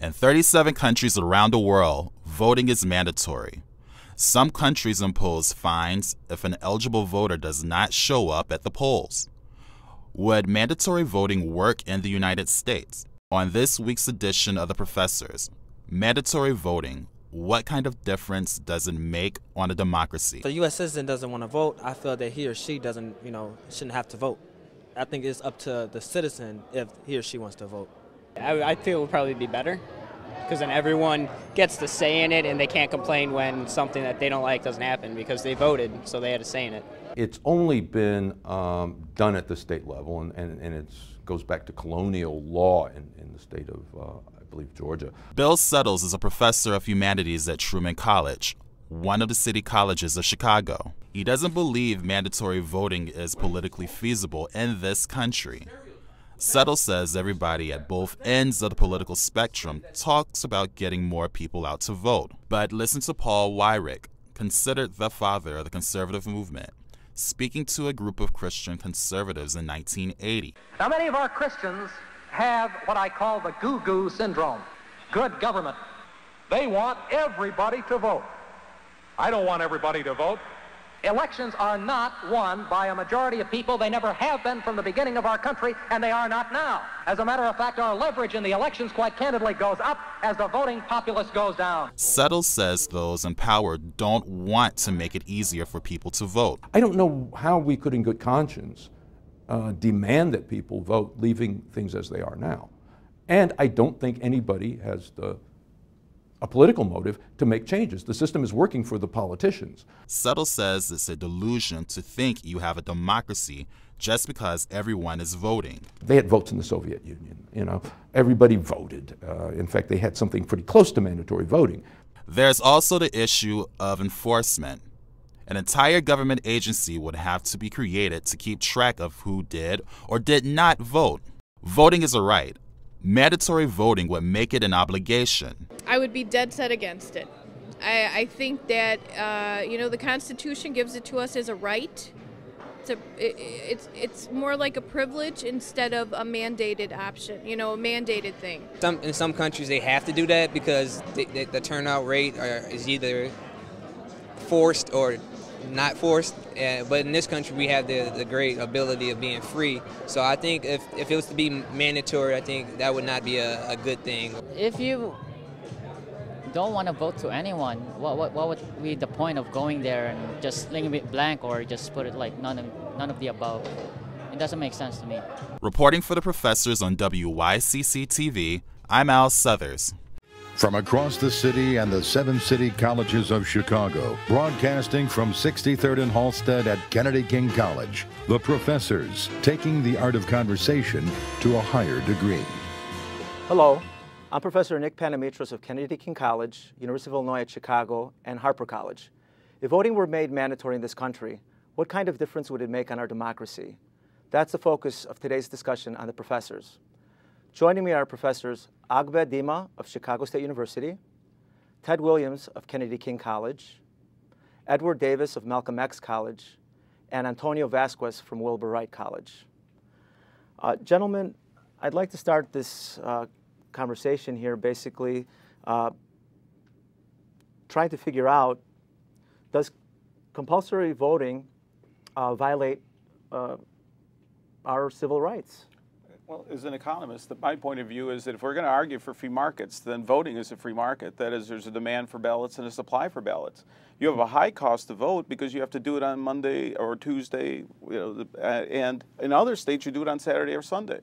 In 37 countries around the world, voting is mandatory. Some countries impose fines if an eligible voter does not show up at the polls. Would mandatory voting work in the United States? On this week's edition of The Professors, mandatory voting, what kind of difference does it make on a democracy? If a U.S. citizen doesn't want to vote, I feel that he or she shouldn't have to vote. I think it's up to the citizen if he or she wants to vote. I feel it would probably be better, because then everyone gets to say in it and they can't complain when something that they don't like doesn't happen because they voted, so they had a say in it. It's only been done at the state level, and it goes back to colonial law in the state of, I believe, Georgia. Bill Settles is a professor of humanities at Truman College, one of the city colleges of Chicago. He doesn't believe mandatory voting is politically feasible in this country. Settles says everybody at both ends of the political spectrum talks about getting more people out to vote. But listen to Paul Weyrich, considered the father of the conservative movement, speaking to a group of Christian conservatives in 1980. Now, many of our Christians have what I call the goo-goo syndrome, good government. They want everybody to vote. I don't want everybody to vote. Elections are not won by a majority of people. They never have been from the beginning of our country, and they are not now. As a matter of fact, our leverage in the elections quite candidly goes up as the voting populace goes down. Settles says those in power don't want to make it easier for people to vote. I don't know how we could in good conscience demand that people vote, leaving things as they are now. And I don't think anybody has a political motive to make changes. The system is working for the politicians. Settles says it's a delusion to think you have a democracy just because everyone is voting. They had votes in the Soviet Union, Everybody voted. In fact, they had something pretty close to mandatory voting. There's also the issue of enforcement. An entire government agency would have to be created to keep track of who did or did not vote. Voting is a right. Mandatory voting would make it an obligation. I would be dead set against it. I think that, the Constitution gives it to us as a right. It's more like a privilege instead of a mandated option, a mandated thing. In some countries they have to do that because the turnout rate is either forced or not forced, but in this country we have the great ability of being free. So I think if it was to be mandatory, I think that would not be a good thing. If you don't want to vote to anyone, what would be the point of going there and just leaving it blank or just put it like none of the above? It doesn't make sense to me. Reporting for the Professors on WYCC TV, I'm Al Southers. From across the city and the 7 city colleges of Chicago, broadcasting from 63rd and Halsted at Kennedy King College, The Professors, taking the art of conversation to a higher degree. Hello, I'm Professor Nick Panomitros of Kennedy King College, University of Illinois at Chicago, and Harper College. If voting were made mandatory in this country, what kind of difference would it make on our democracy? That's the focus of today's discussion on The Professors. Joining me are Professors Agbeh Dima of Chicago State University, Ted Williams of Kennedy King College, Edward Davis of Malcolm X College, and Antonio Vasquez from Wilbur Wright College. Gentlemen, I'd like to start this conversation here basically trying to figure out, does compulsory voting violate our civil rights? Well, as an economist, my point of view is that if we're going to argue for free markets, then voting is a free market. That is, there's a demand for ballots and a supply for ballots. You have a high cost to vote because you have to do it on Monday or Tuesday, and in other states you do it on Saturday or Sunday.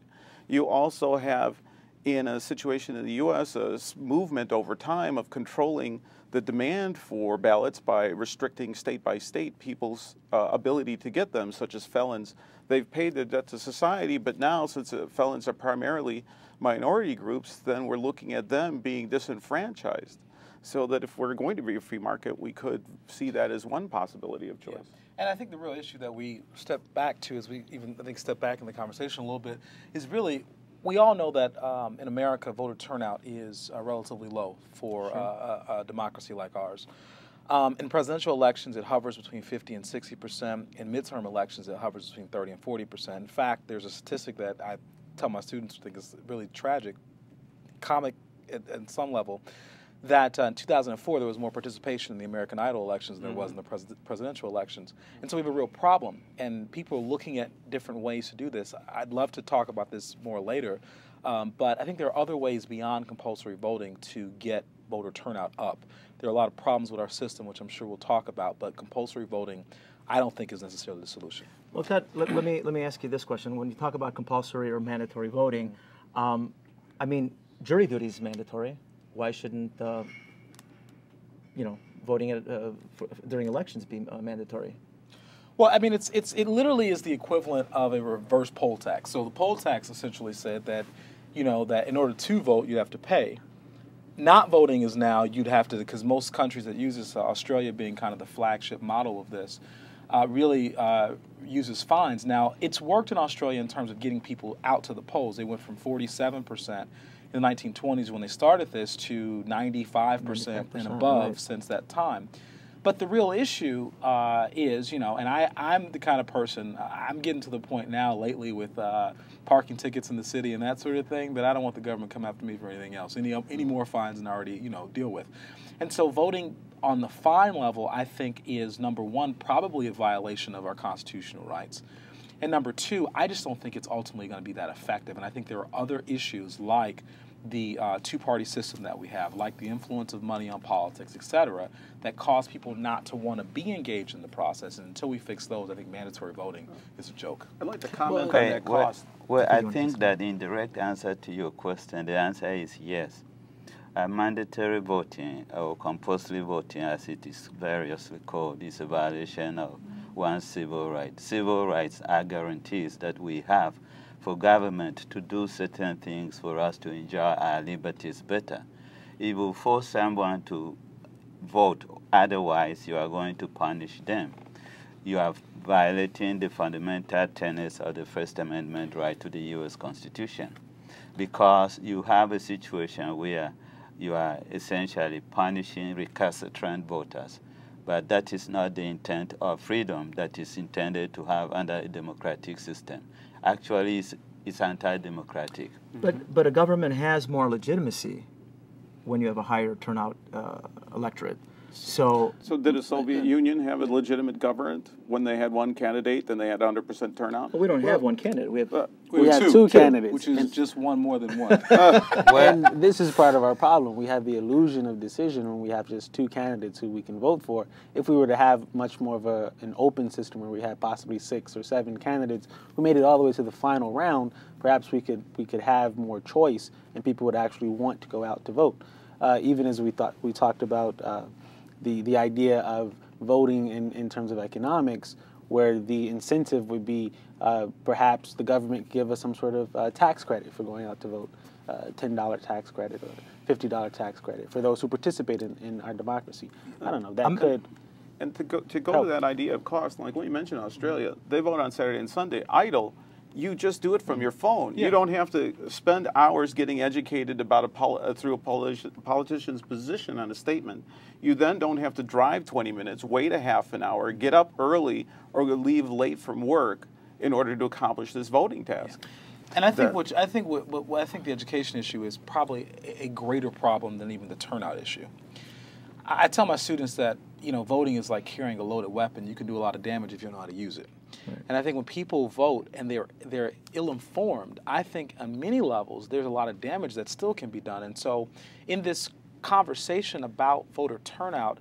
You also have, in a situation in the U.S., a movement over time of controlling the demand for ballots by restricting state by state people's ability to get them, such as felons. They've paid their debt to society, but now, since felons are primarily minority groups, then we're looking at them being disenfranchised. So that if we're going to be a free market, we could see that as one possibility of choice. Yeah. And I think the real issue that we step back to, as we even step back in the conversation a little bit, is really, we all know that in America, voter turnout is relatively low for a democracy like ours. In presidential elections, it hovers between 50 and 60%. In midterm elections, it hovers between 30 and 40%. In fact, there's a statistic that I tell my students I think is really tragic. at some level, that in 2004 there was more participation in the American Idol elections than there was in the presidential elections. And so we have a real problem, and people are looking at different ways to do this. I'd love to talk about this more later, but I think there are other ways beyond compulsory voting to get voter turnout up. There are a lot of problems with our system, which I'm sure we'll talk about, but compulsory voting I don't think is necessarily the solution. Well, Ted, let me ask you this question. When you talk about compulsory or mandatory voting, I mean, jury duty is mandatory. Why shouldn't, voting during elections be mandatory? Well, I mean, it literally is the equivalent of a reverse poll tax. So the poll tax essentially said that, that in order to vote, you have to pay. Not voting is now you'd have to, because most countries that use this, Australia being kind of the flagship model of this, really uses fines. Now, it's worked in Australia in terms of getting people out to the polls. They went from 47% in the 1920s when they started this to 95% and above right. since that time. But the real issue is, and I'm the kind of person, I'm getting to the point now lately with parking tickets in the city and that sort of thing, that I don't want the government to come after me for anything else, any more fines than I already, deal with. And so voting on the fine level, I think, is, number one, probably a violation of our constitutional rights. And number two, I just don't think it's ultimately going to be that effective. And I think there are other issues like the two-party system that we have, like the influence of money on politics, et cetera, that cause people not to want to be engaged in the process. And until we fix those, I think mandatory voting is a joke. I'd like to comment on that cost. Well, I think that in direct answer to your question, the answer is yes. Mandatory voting, or compulsory voting as it is variously called, is a violation of one's civil rights. Civil rights are guarantees that we have for government to do certain things for us to enjoy our liberties better. If you force someone to vote, otherwise you are going to punish them. You are violating the fundamental tenets of the First Amendment right to the U.S. Constitution, because you have a situation where you are essentially punishing recalcitrant voters. But that is not the intent of freedom that is intended to have under a democratic system. Actually, it's anti-democratic. But a government has more legitimacy when you have a higher turnout electorate. So did the Soviet Union have a legitimate government when they had one candidate and they had 100% turnout? Well, we don't have one candidate. We have two candidates, which is just one more than one. And this is part of our problem. We have the illusion of decision when we have just two candidates who we can vote for. If we were to have much more of an open system where we had possibly 6 or 7 candidates who made it all the way to the final round, perhaps we could have more choice and people would actually want to go out to vote. Even as we talked about the idea of voting in terms of economics, where the incentive would be perhaps the government give us some sort of tax credit for going out to vote, $10 tax credit or $50 tax credit for those who participate in our democracy. I don't know, that could... And to go to that idea of cost, like when you mentioned Australia, they vote on Saturday and Sunday. Idle, you just do it from your phone. Yeah. You don't have to spend hours getting educated about through a politician's position on a statement. You then don't have to drive 20 minutes, wait a half an hour, get up early, or leave late from work in order to accomplish this voting task. Yeah. And I think the education issue is probably a greater problem than even the turnout issue. I tell my students that voting is like carrying a loaded weapon. You can do a lot of damage if you know how to use it. Right. And I think when people vote and they're ill-informed, I think on many levels there's a lot of damage that still can be done. And so in this conversation about voter turnout,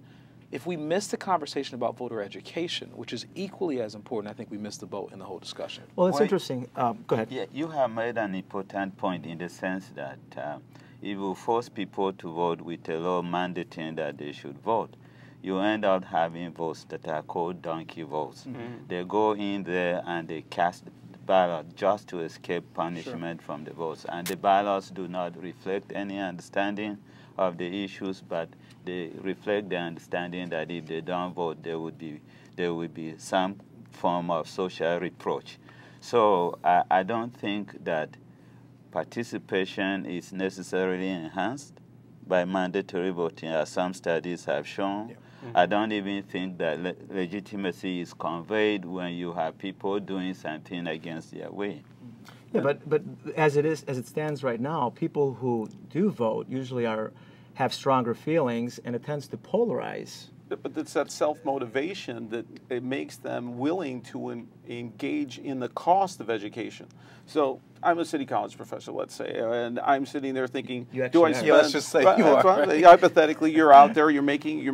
if we miss the conversation about voter education, which is equally as important, I think we missed the boat in the whole discussion. Well, it's interesting. Go ahead. Yeah, you have made an important point in the sense that if you force people to vote with a law mandating that they should vote, you end up having votes that are called donkey votes. Mm-hmm. They go in there and they cast the ballot just to escape punishment from the votes. And the ballots do not reflect any understanding of the issues, but they reflect the understanding that if they don't vote, there would be some form of social reproach. So I don't think that participation is necessarily enhanced by mandatory voting, as some studies have shown. Yeah. Mm-hmm. I don't even think that legitimacy is conveyed when you have people doing something against their way. Yeah, but as it stands right now, people who do vote usually have stronger feelings, and it tends to polarize. But it's that self-motivation that it makes them willing to engage in the cost of education. So I'm a city college professor, let's say, and I'm sitting there thinking, do I spend? Yeah, let's just say you are. Hypothetically, you're out there, you're making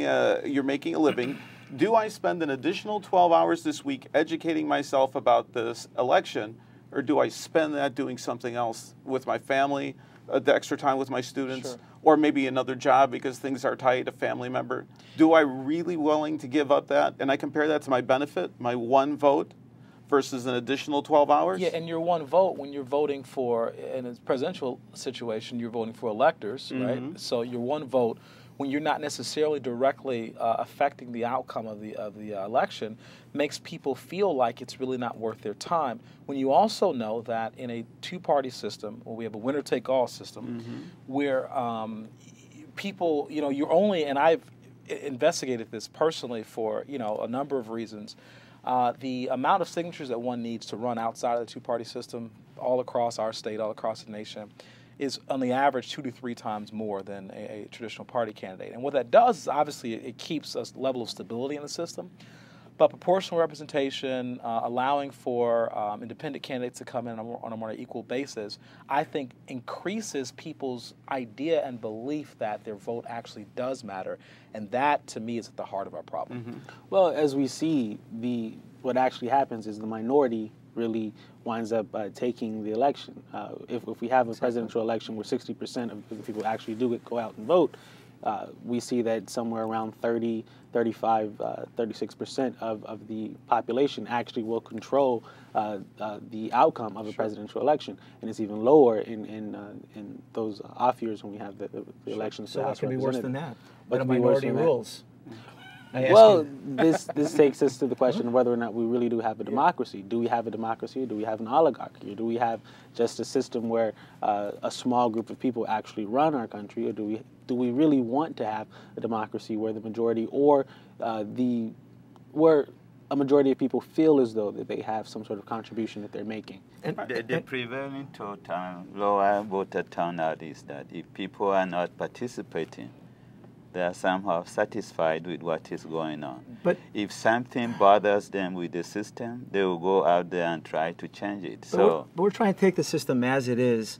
a living. Do I spend an additional 12 hours this week educating myself about this election, or do I spend that doing something else with my family, the extra time with my students? Sure. Or maybe another job because things are tight, a family member. Do I really willing to give up that? And I compare that to my benefit, my one vote versus an additional 12 hours? Yeah, and your one vote, when you're voting for, in a presidential situation, you're voting for electors, right? So your one vote, when you're not necessarily directly affecting the outcome of the election, makes people feel like it's really not worth their time. When you also know that in a two-party system, where we have a winner-take-all system, where people, you're only, and I've investigated this personally for, a number of reasons, the amount of signatures that one needs to run outside of the two-party system all across our state, all across the nation, is on the average 2 to 3 times more than a traditional party candidate. And what that does is obviously it keeps a level of stability in the system, but proportional representation, allowing for independent candidates to come in on a more equal basis, I think increases people's idea and belief that their vote actually does matter. And that, to me, is at the heart of our problem. Well, as we see, what actually happens is the minority really winds up taking the election. If we have a presidential election where 60% of the people actually do go out and vote, we see that somewhere around 30, 35, 36% of the population actually will control the outcome of a presidential election, and it's even lower in those off years when we have the elections. So it can be worse than that. What But a minority rules. Well, this takes us to the question of whether or not we really do have a democracy. Do we have a democracy, or do we have an oligarchy, or do we have just a system where a small group of people actually run our country, or do we really want to have a democracy where the majority, or where a majority of people feel as though that they have some sort of contribution that they're making? The prevailing total lower voter turnout is that if people are not participating, they are somehow satisfied with what is going on. But if something bothers them with the system, they will go out there and try to change it. But we're trying to take the system as it is,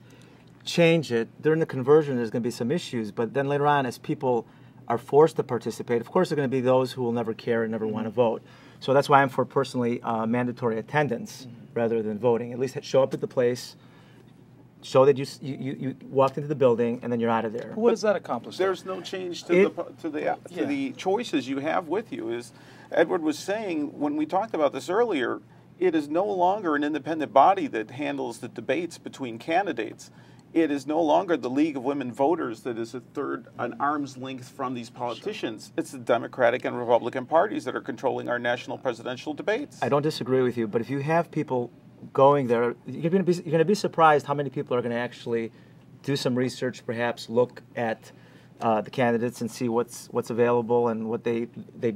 change it. During the conversion, there's going to be some issues, but then later on, as people are forced to participate, of course, there are going to be those who will never care and never want to vote. So that's why I'm for personally mandatory attendance rather than voting. At least show up at the place, show that you walked into the building, and then you're out of there. What does that accomplish? There's no change to the choices you have with you. As Edward was saying, when we talked about this earlier, it is no longer an independent body that handles the debates between candidates. It is no longer the League of Women Voters that is an arm's length from these politicians. It's the Democratic and Republican parties that are controlling our national presidential debates. I don't disagree with you, but if you have people going there, you're going to be surprised how many people are going to actually do some research, perhaps look at the candidates and see what's available and what they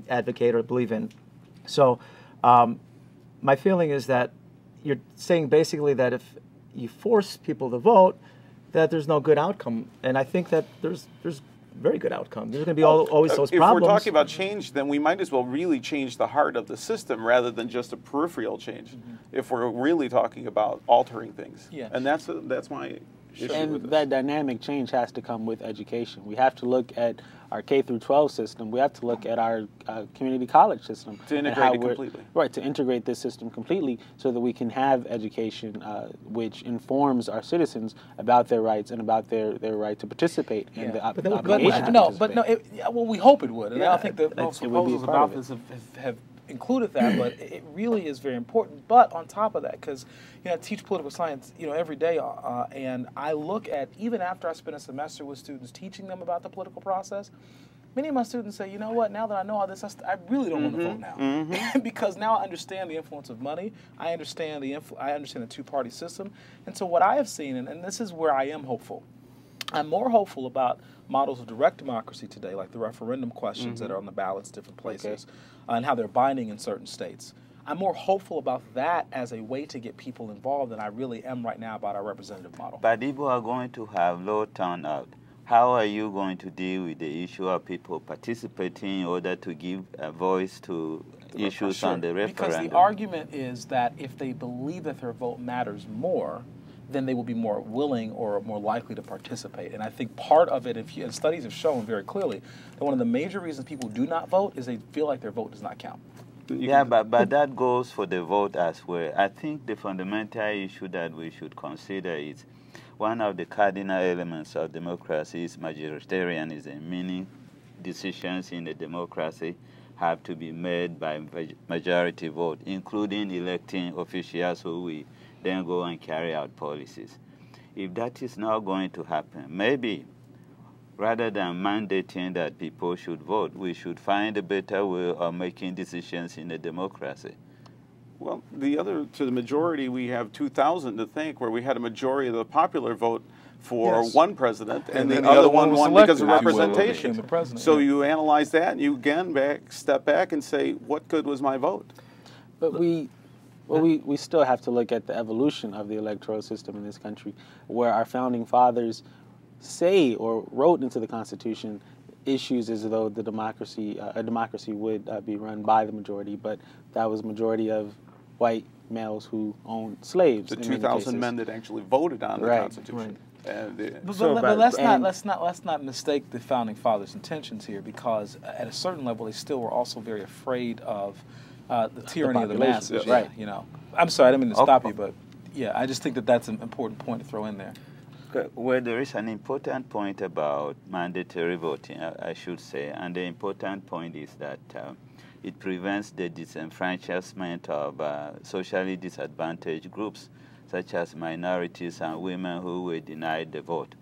advocate or believe in. So my feeling is that you're saying basically that if you force people to vote, that there's no good outcome, and I think that there's very good outcome. There's going to be always those problems. If we're talking about change, then we might as well really change the heart of the system rather than just a peripheral change. If we're really talking about altering things, and that's my issue and with this. That dynamic change has to come with education. We have to look at our K through 12 system. We have to look at our community college system to integrate it completely. Right, to integrate this system completely, so that we can have education which informs our citizens about their rights and about their right to participate in the obligation. Well, we hope it would, and I think that most proposals about this have included that, but it really is very important. But on top of that, because I teach political science every day, and I look at, even after I spend a semester with students teaching them about the political process, many of my students say, you know what, now that I know all this, I really don't want to vote now. Because now I understand the influence of money, I understand the two-party system, and so what I have seen, and this is where I am hopeful, I'm more hopeful about models of direct democracy today, like the referendum questions that are on the ballots, different places, and how they're binding in certain states. I'm more hopeful about that as a way to get people involved than I really am right now about our representative model. But if we are going to have low turnout, how are you going to deal with the issue of people participating in order to give a voice to issues on the referendum? Because the argument is that if they believe that their vote matters more, then they will be more willing or more likely to participate. And I think part of it, and studies have shown very clearly, that one of the major reasons people do not vote is they feel like their vote does not count. Yeah, but that goes for the vote as well. I think the fundamental issue that we should consider is one of the cardinal elements of democracy is majoritarianism, meaning decisions in a democracy have to be made by majority vote, including electing officials who we then go and carry out policies. If that is not going to happen, maybe rather than mandating that people should vote, we should find a better way of making decisions in a democracy. Well, to the majority, we have 2000 to think, where we had a majority of the popular vote for one president, and then the other one won because of representation. So you analyze that, and you again step back and say, what good was my vote? But we still have to look at the evolution of the electoral system in this country, where our founding fathers say or wrote into the Constitution issues as though the democracy, a democracy would be run by the majority, but that was majority of white males who owned slaves. The 2,000 men that actually voted on the Constitution. Right. But let's not mistake the founding fathers' intentions here, because at a certain level they still were also very afraid of the tyranny of the masses. Right. You know, I'm sorry, I didn't mean to stop you, but yeah, I just think that that's an important point to throw in there. Well, there is an important point about mandatory voting, I should say, and the important point is that it prevents the disenfranchisement of socially disadvantaged groups, such as minorities and women who were denied the vote.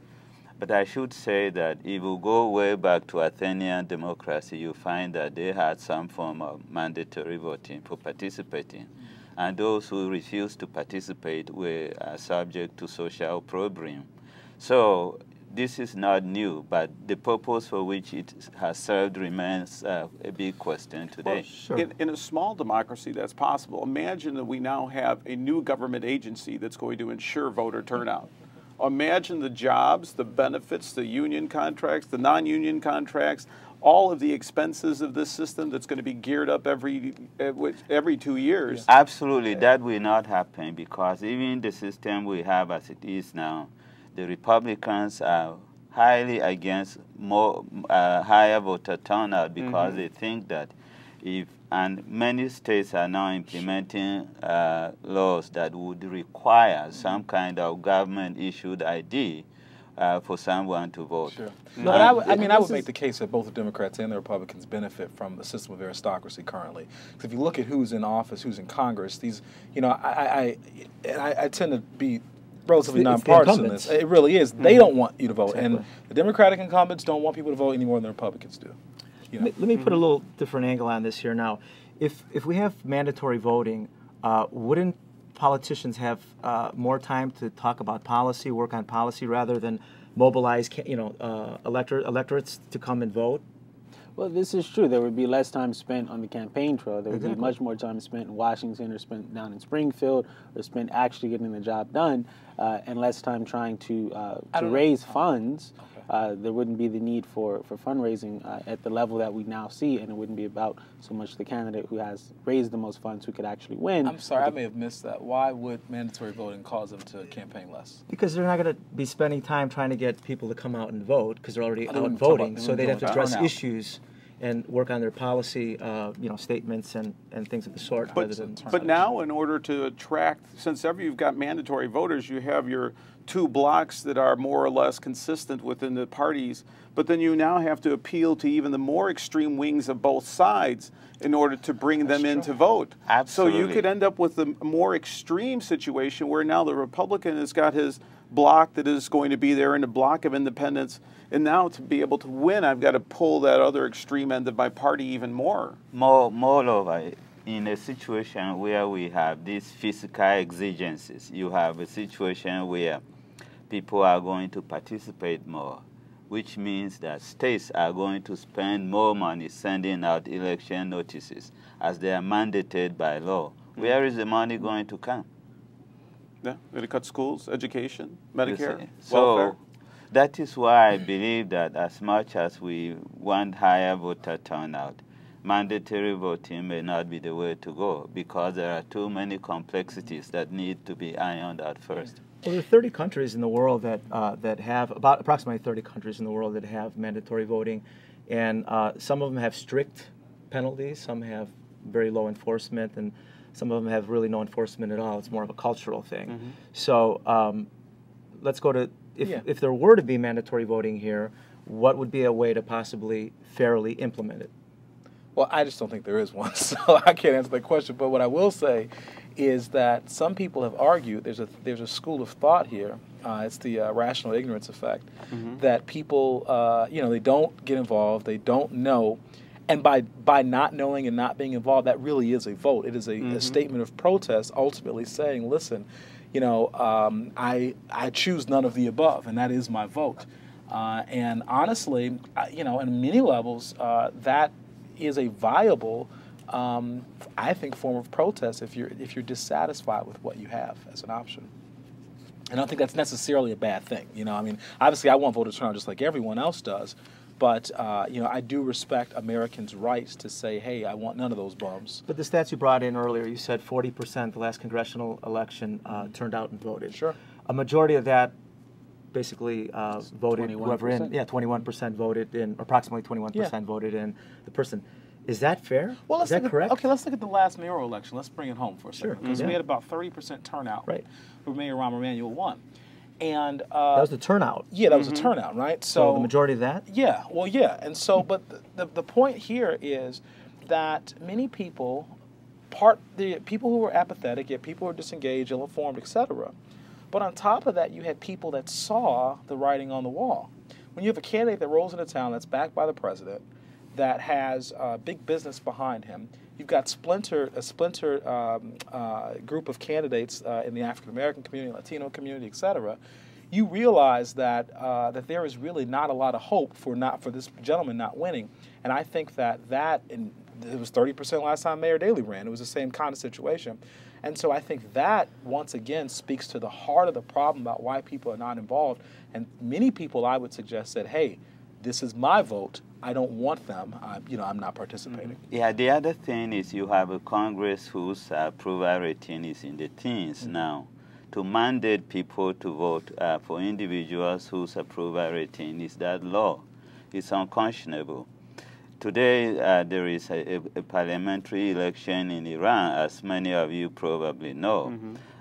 But I should say that if you go way back to Athenian democracy, you find that they had some form of mandatory voting for participating. And those who refused to participate were subject to social opprobrium. So this is not new, but the purpose for which it has served remains a big question today. Well, in a small democracy, that's possible. Imagine that we now have a new government agency that's going to ensure voter turnout. Imagine the jobs, the benefits, the union contracts, the non-union contracts, all of the expenses of this system that's going to be geared up every 2 years. Absolutely, that will not happen, because even the system we have as it is now, the Republicans are highly against higher voter turnout, because they think that and many states are now implementing laws that would require some kind of government-issued ID for someone to vote. Sure. No, but I would make the case that both the Democrats and the Republicans benefit from the system of aristocracy currently. Because if you look at who's in office, who's in Congress, these, I tend to be relatively nonpartisan in this. It really is. They don't want you to vote, and the Democratic incumbents don't want people to vote any more than the Republicans do. Let me put a little different angle on this here now. If we have mandatory voting, wouldn't politicians have more time to talk about policy, work on policy, rather than mobilize electorates to come and vote? Well, this is true. There would be less time spent on the campaign trail. There would be much more time spent in Washington, or spent down in Springfield, or spent actually getting the job done, and less time trying to raise funds. There wouldn't be the need for fundraising at the level that we now see, and it wouldn't be about so much the candidate who has raised the most funds who could actually win. I'm sorry, I may have missed that. Why would mandatory voting cause them to campaign less? Because they're not going to be spending time trying to get people to come out and vote, because they're already out voting, so they'd have to address issues and work on their policy, statements and things of the sort. But now, in order to attract, since you've got mandatory voters, you have your two blocks that are more or less consistent within the parties, but then you now have to appeal to even the more extreme wings of both sides in order to bring them in to vote. Absolutely. So you could end up with a more extreme situation where now the Republican has got his block that is going to be there in a block of independents, and now to be able to win, I've got to pull that other extreme end of my party even more. Moreover, in a situation where we have these physical exigencies, you have a situation where people are going to participate more, which means that states are going to spend more money sending out election notices as they are mandated by law. Where is the money going to come? Yeah, going to cut schools, education, Medicare, so welfare. That is why I believe that as much as we want higher voter turnout, mandatory voting may not be the way to go because there are too many complexities that need to be ironed out first. Well, there are 30 countries in the world that have, approximately 30 countries in the world that have mandatory voting, and some of them have strict penalties, some have very low enforcement, and some of them have really no enforcement at all. It's more of a cultural thing. So let's go to, if there were to be mandatory voting here, what would be a way to possibly fairly implement it? Well, I just don't think there is one, so I can't answer that question. But what I will say is that some people have argued, there's a school of thought here, it's the rational ignorance effect, that people, they don't get involved, they don't know, and by not knowing and not being involved, that really is a vote. It is a statement of protest, ultimately saying, listen, I choose none of the above, and that is my vote. And honestly, in many levels, that is a viable, I think, form of protest if you're dissatisfied with what you have as an option. And I don't think that's necessarily a bad thing. I mean, obviously, I want voter turnout just like everyone else does, but I do respect Americans' rights to say, hey, I want none of those bums. But the stats you brought in earlier, you said 40% the last congressional election turned out and voted. Sure. A majority of that basically voted, 21%. voted in, approximately 21% voted in the person. Is that fair? Well, is that correct? Okay, let's look at the last mayoral election. Let's bring it home for a second. Sure. Because we had about 30% turnout for Mayor Rahm Emanuel won. And that was the turnout. Yeah, that was the turnout, right? So the majority of that? Yeah, well, yeah. And so, but the point here is that many people, the people who were apathetic, yet people who were disengaged, ill-informed, etc. But on top of that, you had people that saw the writing on the wall. When you have a candidate that rolls into town that's backed by the president, that has big business behind him, you've got a splintered group of candidates in the African American community, Latino community, etc. You realize that that there is really not a lot of hope for this gentleman not winning, and I think that it was 30% last time Mayor Daley ran. It was the same kind of situation. And so I think that, once again, speaks to the heart of the problem about why people are not involved. And many people, I would suggest, said, hey, this is my vote. I don't want them. I'm not participating. Yeah, the other thing is you have a Congress whose approval rating is in the teens now. To mandate people to vote for individuals whose approval rating is that low, it's unconscionable. Today, there is a parliamentary election in Iran, as many of you probably know.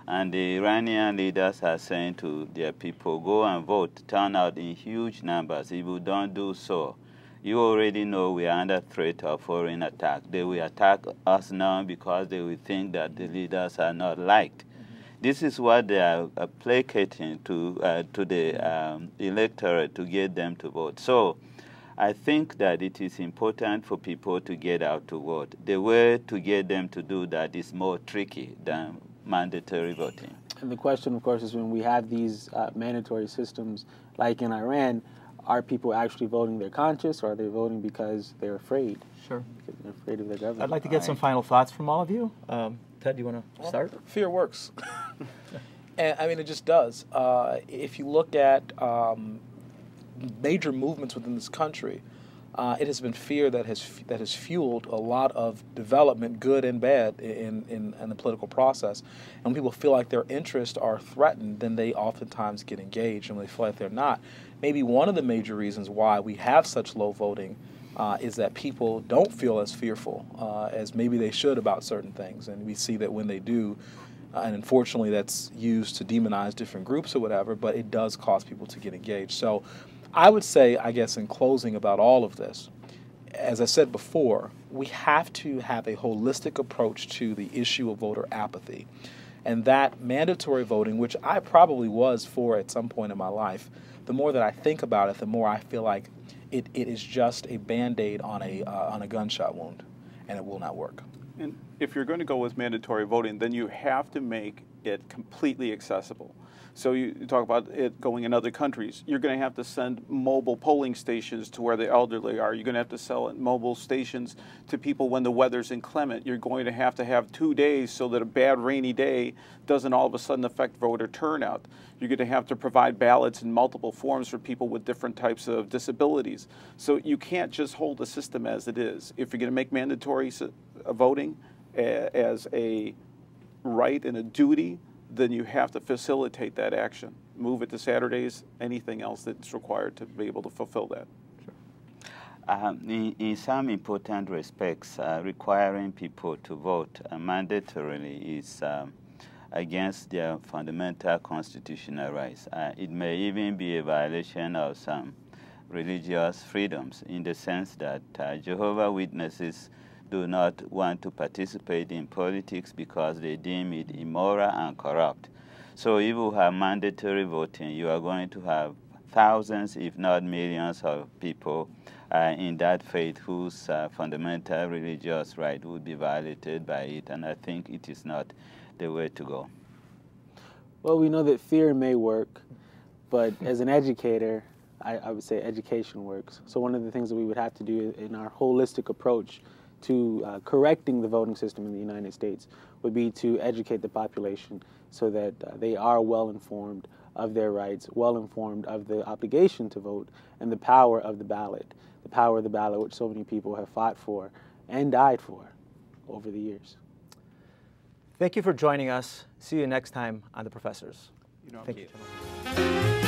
And the Iranian leaders are saying to their people, go and vote, turn out in huge numbers. If you don't do so, you already know we are under threat of foreign attack. They will attack us now because they will think that the leaders are not liked. This is what they are placating to the electorate to get them to vote. So I think that it is important for people to get out to vote. The way to get them to do that is more tricky than mandatory voting. And the question, of course, is when we have these mandatory systems like in Iran, are people actually voting their conscience, or are they voting because they're afraid? Sure. Because they're afraid of their government. I'd like to get some final thoughts from all of you. Ted, do you want to start? Fear works. And I mean, it just does. If you look at major movements within this country, it has been fear that has fueled a lot of development, good and bad, in the political process. And when people feel like their interests are threatened, then they oftentimes get engaged. And when they feel like they're not, maybe one of the major reasons why we have such low voting is that people don't feel as fearful as maybe they should about certain things. And we see that when they do, and unfortunately that's used to demonize different groups or whatever, but it does cause people to get engaged. So I would say, I guess, in closing about all of this, as I said before, we have to have a holistic approach to the issue of voter apathy. And that mandatory voting, which I probably was for at some point in my life, the more that I think about it, the more I feel like it is just a Band-Aid on a gunshot wound, and it will not work. And if you're going to go with mandatory voting, then you have to make it completely accessible. So you talk about it going in other countries. You're going to have to send mobile polling stations to where the elderly are. You're going to have to sell mobile stations to people when the weather's inclement. You're going to have 2 days so that a bad rainy day doesn't all of a sudden affect voter turnout. You're going to have to provide ballots in multiple forms for people with different types of disabilities. So you can't just hold the system as it is. If you're going to make mandatory voting as a right and a duty, then you have to facilitate that action. Move it to Saturdays, anything else that's required to be able to fulfill that. In some important respects, requiring people to vote mandatorily is against their fundamental constitutional rights. It may even be a violation of some religious freedoms in the sense that Jehovah's Witnesses do not want to participate in politics because they deem it immoral and corrupt. So if you have mandatory voting, you are going to have thousands, if not millions, of people in that faith whose fundamental religious right would be violated by it, and I think it is not the way to go. Well, we know that fear may work, but as an educator, I would say education works. So one of the things that we would have to do in our holistic approach to correcting the voting system in the United States would be to educate the population so that they are well informed of their rights, well informed of the obligation to vote, and the power of the ballot which so many people have fought for and died for over the years. Thank you for joining us. See you next time on The Professors. Thank you.